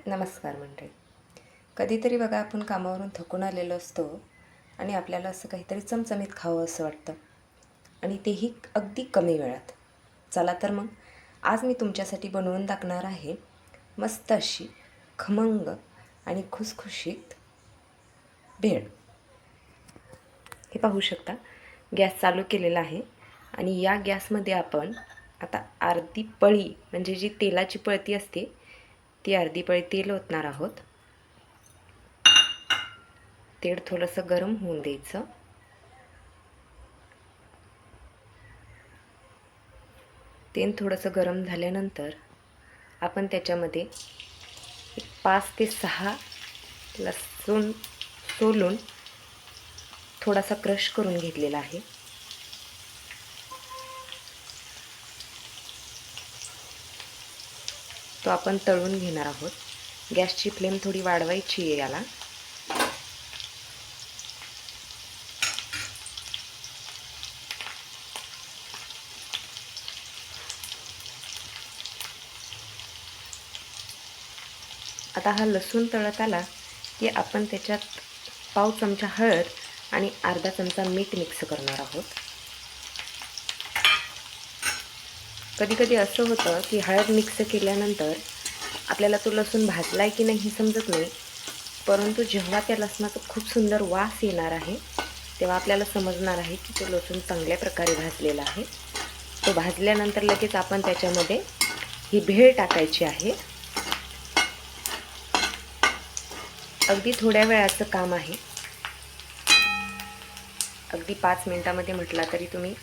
नमस्कार मंडळी. कधीतरी बघा आपण कामावरून थकून आलेलो असतो आणि आपल्याला असं काहीतरी चमचमीत खावं असं वाटतं आणि तेही अगदी कमी वेळात. चला तर मग आज मी तुमच्यासाठी बनवून टाकणार आहे मस्त अशी खमंग आणि खुसखुशीत भेळ. हे पाहू शकता, गॅस चालू केलेला आहे आणि या गॅसमध्ये आपण आता अर्धी पळी म्हणजे जी तेलाची पळती असते ती अर्धी पळी तेल ओतणार आहोत. तेल थोडंसं गरम होऊन द्यायचं. तेल थोडंसं गरम झाल्यानंतर आपण त्याच्यामध्ये 5 ते 6 लसूण सोलून थोडासा क्रश करून घेतलेला आहे. तो आपण तळून घेणार आहोत. गॅसची फ्लेम थोडी वाढवायची आहे याला. आता हा लसूण तळत आला की आपण त्याच्यात पाव चमचा हळद आणि अर्धा चमचा मीठ मिक्स करणार आहोत. कधी कधी असं होतं की हळद मिक्स केल्यानंतर आपल्याला तो लसूण भाजलाय की नाही समजत नाही, परंतु जेव्हा त्या लसणाचा खूप सुंदर वास येणार आहे तेव्हा आपल्याला समजणार आहे की तो लसूण चांगल्या प्रकारे भाजलेला आहे. तो भाजल्यानंतर लगेच आपण त्याच्यामध्ये ही भेळ टाकायची आहे. अगदी थोड्या वेळाचं काम आहे. अगदी 5 मिनिटामध्ये म्हटला तरी तुम्ही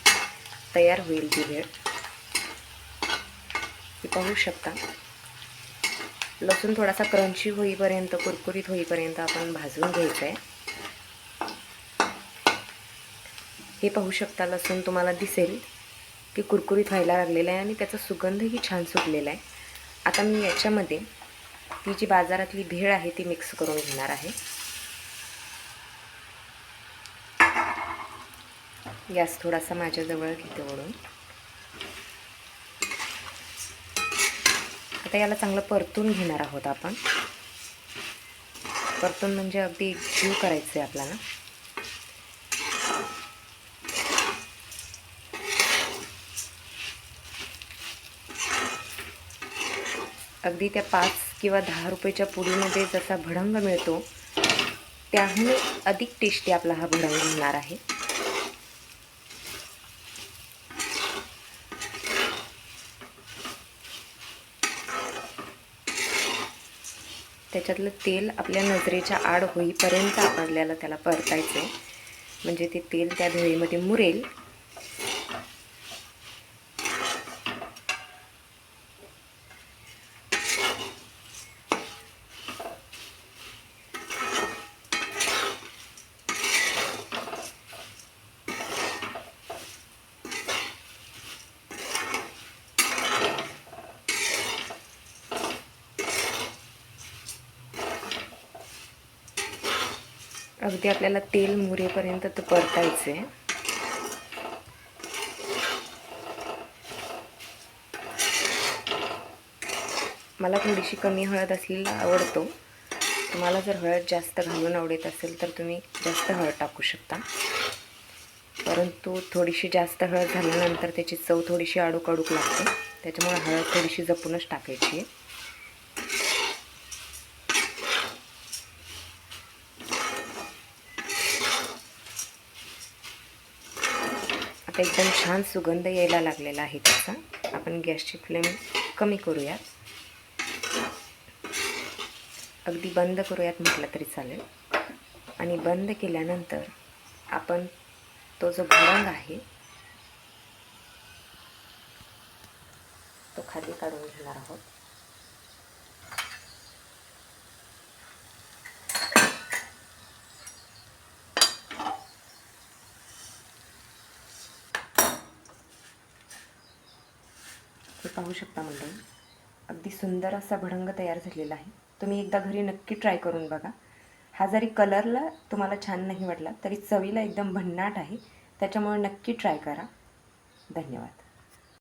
तयार होईल ती भेळ. पाहू शकता, लसूण थोडासा क्रंची होईपर्यंत, कुरकुरीत होईपर्यंत आपण भाजून घ्यायचं आहे. हे पाहू शकता, लसूण तुम्हाला दिसेल की कुरकुरीत व्हायला लागलेला आहे आणि त्याचा सुगंधही छान सुटलेला आहे. आता मी याच्यामध्ये ती जी बाजारातली भेळ आहे ती मिक्स करून घेणार आहे. गॅस थोडासा माझ्याजवळ घेते वळून. आता याला चांगलं परतून घेणार आहोत आपण. परतून म्हणजे अगदी जीव करायचं आहे आपल्याला. अगदी त्या 5 किंवा 10 रुपयाच्या पुडीमध्ये जसा भडंग मिळतो त्याहून अधिक टेस्टी आपला हा भडंग होणार आहे. त्याच्यातलं तेल आपल्या नजरेच्या आड होईपर्यंत आपल्याला त्याला परतायचं आहे, म्हणजे ते तेल त्या भेळीमध्ये मुरेल. अगदी आपल्याला तेल मुरेपर्यंत ते परतायचं आहे. मला थोडीशी कमी हळद असलेला आवडतो. तुम्हाला जर हळद जास्त घालून आवडत असेल तर तुम्ही जास्त हळद टाकू शकता, परंतु थोडीशी जास्त हळद झाल्यानंतर त्याची चव थोडीशी आडूक आडूक लागते. त्याच्यामुळे हळद थोडीशी जपूनच टाकायची आहे. आता एकदम छान सुगंध यायला लागलेला आहे त्याचा. आपण गॅसची फ्लेम कमी करूयात. अगदी बंद करूयात म्हटलं तरी चालेल. आणि बंद केल्यानंतर आपण तो जो भडंग आहे तो खाली काढून घेणार आहोत. हे पाहू शकता मंडळी, अगदी सुंदर असा भडंग तयार झालेला आहे. तुम्ही एकदा घरी नक्की ट्राय करून बघा. हा जरी कलरला तुम्हाला छान नाही वाटला तरी चवीला एकदम भन्नाट आहे. त्याच्यामुळे नक्की ट्राय करा. धन्यवाद.